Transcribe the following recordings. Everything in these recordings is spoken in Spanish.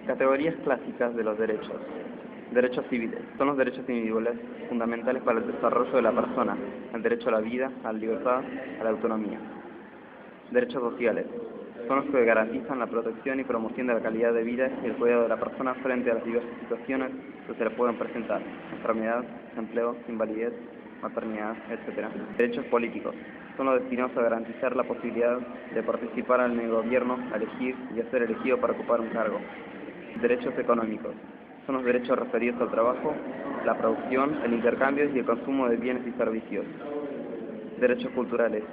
Categorías clásicas de los derechos. Derechos civiles. Son los derechos individuales fundamentales para el desarrollo de la persona. El derecho a la vida, a la libertad, a la autonomía. Derechos sociales. Son los que garantizan la protección y promoción de la calidad de vida y el cuidado de la persona frente a las diversas situaciones que se le pueden presentar. Enfermedad, desempleo, invalidez, maternidad, etc. Derechos políticos. Son los destinados a garantizar la posibilidad de participar en el gobierno, a elegir y a ser elegido para ocupar un cargo. Derechos económicos. Son los derechos referidos al trabajo, la producción, el intercambio y el consumo de bienes y servicios. Derechos culturales.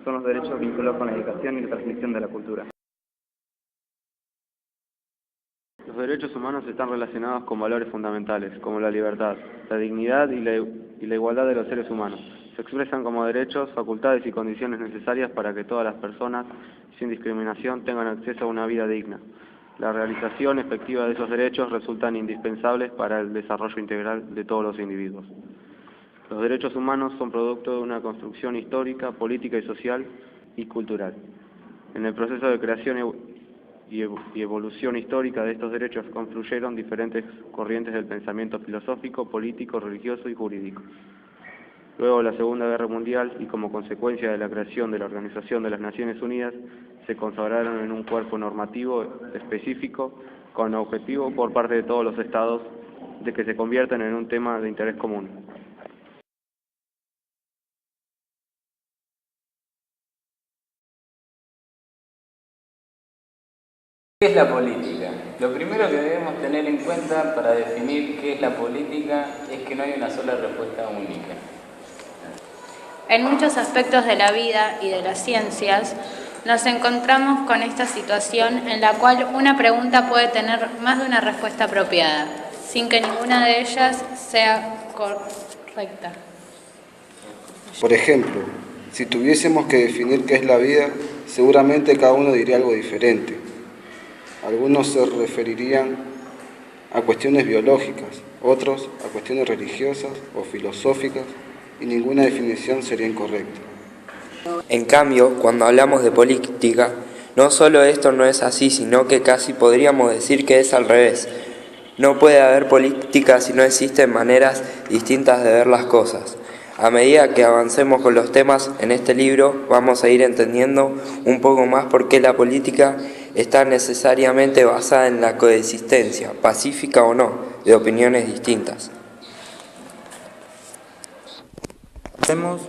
Son los derechos vinculados con la educación y la transmisión de la cultura. Los derechos humanos están relacionados con valores fundamentales, como la libertad, la dignidad y la igualdad de los seres humanos. Se expresan como derechos, facultades y condiciones necesarias para que todas las personas, sin discriminación, tengan acceso a una vida digna. La realización efectiva de esos derechos resultan indispensables para el desarrollo integral de todos los individuos. Los derechos humanos son producto de una construcción histórica, política y social y cultural. En el proceso de creación y evolución histórica de estos derechos confluyeron diferentes corrientes del pensamiento filosófico, político, religioso y jurídico. Luego de la Segunda Guerra Mundial y como consecuencia de la creación de la Organización de las Naciones Unidas, se consagraron en un cuerpo normativo específico con objetivo por parte de todos los estados de que se conviertan en un tema de interés común. ¿Qué es la política? Lo primero que debemos tener en cuenta para definir qué es la política es que no hay una sola respuesta única. En muchos aspectos de la vida y de las ciencias, nos encontramos con esta situación en la cual una pregunta puede tener más de una respuesta apropiada, sin que ninguna de ellas sea correcta. Por ejemplo, si tuviésemos que definir qué es la vida, seguramente cada uno diría algo diferente. Algunos se referirían a cuestiones biológicas, otros a cuestiones religiosas o filosóficas, y ninguna definición sería incorrecta. En cambio, cuando hablamos de política, no solo esto no es así, sino que casi podríamos decir que es al revés. No puede haber política si no existen maneras distintas de ver las cosas. A medida que avancemos con los temas en este libro, vamos a ir entendiendo un poco más por qué la política está necesariamente basada en la coexistencia, pacífica o no, de opiniones distintas.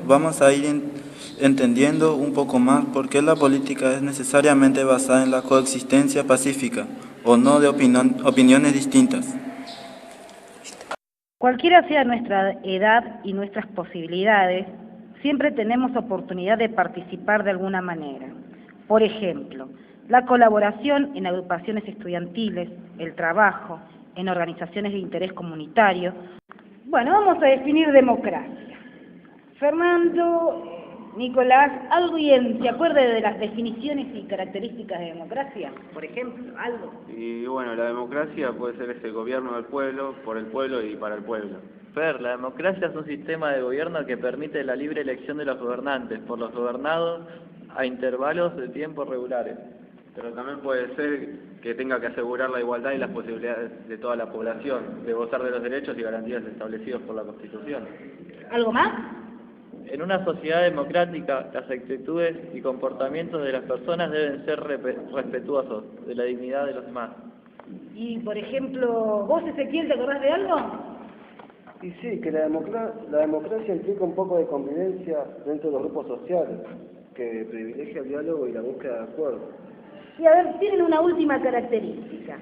Vamos a ir entendiendo un poco más por qué la política es necesariamente basada en la coexistencia pacífica o no de opiniones distintas. Cualquiera sea nuestra edad y nuestras posibilidades, siempre tenemos oportunidad de participar de alguna manera. Por ejemplo, la colaboración en agrupaciones estudiantiles, el trabajo, en organizaciones de interés comunitario. Bueno, vamos a definir democracia. Fernando, Nicolás, ¿alguien se acuerda de las definiciones y características de democracia? Por ejemplo, algo. Y bueno, la democracia puede ser ese gobierno del pueblo, por el pueblo y para el pueblo. La democracia es un sistema de gobierno que permite la libre elección de los gobernantes por los gobernados a intervalos de tiempo regulares. Pero también puede ser que tenga que asegurar la igualdad y las posibilidades de toda la población, de gozar de los derechos y garantías establecidos por la Constitución. ¿Algo más? En una sociedad democrática, las actitudes y comportamientos de las personas deben ser respetuosos de la dignidad de los demás. Y, por ejemplo, ¿vos, Ezequiel, te acordás de algo? Y sí, que la democracia implica un poco de convivencia dentro de los grupos sociales, que privilegia el diálogo y la búsqueda de acuerdos. Y a ver, tienen una última característica.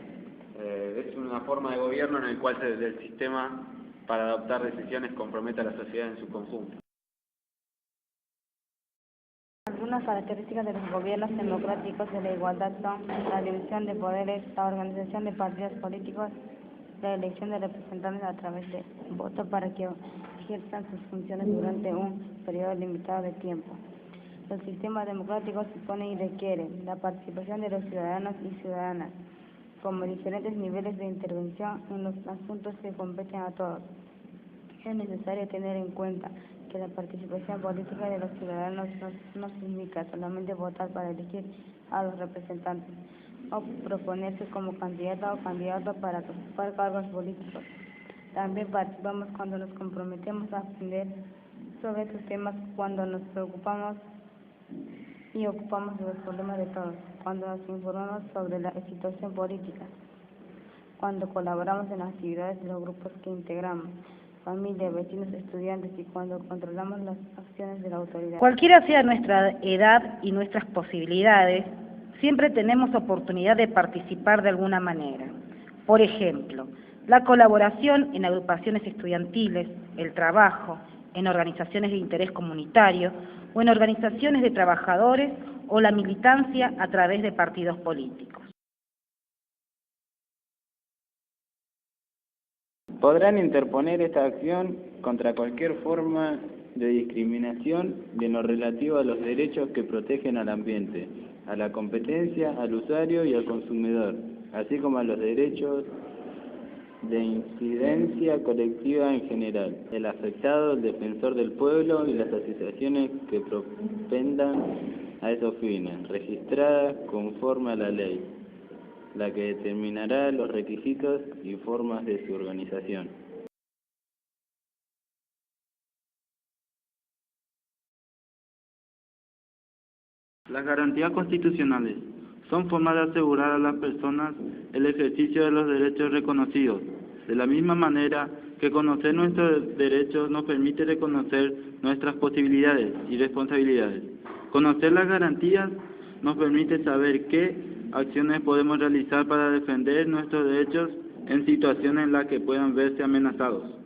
Es una forma de gobierno en el cual el sistema, para adoptar decisiones, compromete a la sociedad en su conjunto. Algunas características de los gobiernos democráticos de la igualdad son la división de poderes, la organización de partidos políticos, la elección de representantes a través de voto para que ejerzan sus funciones durante un periodo limitado de tiempo. Los sistemas democráticos suponen y requieren la participación de los ciudadanos y ciudadanas, como diferentes niveles de intervención en los asuntos que competen a todos. Es necesario tener en cuenta que la participación política de los ciudadanos no significa solamente votar para elegir a los representantes, o proponerse como candidata o candidato para ocupar cargos políticos. También participamos cuando nos comprometemos a aprender sobre estos temas, cuando nos preocupamos y ocupamos de los problemas de todos, cuando nos informamos sobre la situación política, cuando colaboramos en las actividades de los grupos que integramos, familia, vecinos, estudiantes, y cuando controlamos las acciones de la autoridad. Cualquiera sea nuestra edad y nuestras posibilidades, siempre tenemos oportunidad de participar de alguna manera. Por ejemplo, la colaboración en agrupaciones estudiantiles, el trabajo, en organizaciones de interés comunitario o en organizaciones de trabajadores o la militancia a través de partidos políticos. Podrán interponer esta acción contra cualquier forma de discriminación y en lo relativo a los derechos que protegen al ambiente, a la competencia, al usuario y al consumidor, así como a los derechos de incidencia colectiva en general, el afectado, el defensor del pueblo y las asociaciones que propendan a esos fines, registradas conforme a la ley, la que determinará los requisitos y formas de su organización. Las garantías constitucionales son formas de asegurar a las personas el ejercicio de los derechos reconocidos, de la misma manera que conocer nuestros derechos nos permite reconocer nuestras posibilidades y responsabilidades. Conocer las garantías nos permite saber qué acciones podemos realizar para defender nuestros derechos en situaciones en las que puedan verse amenazados.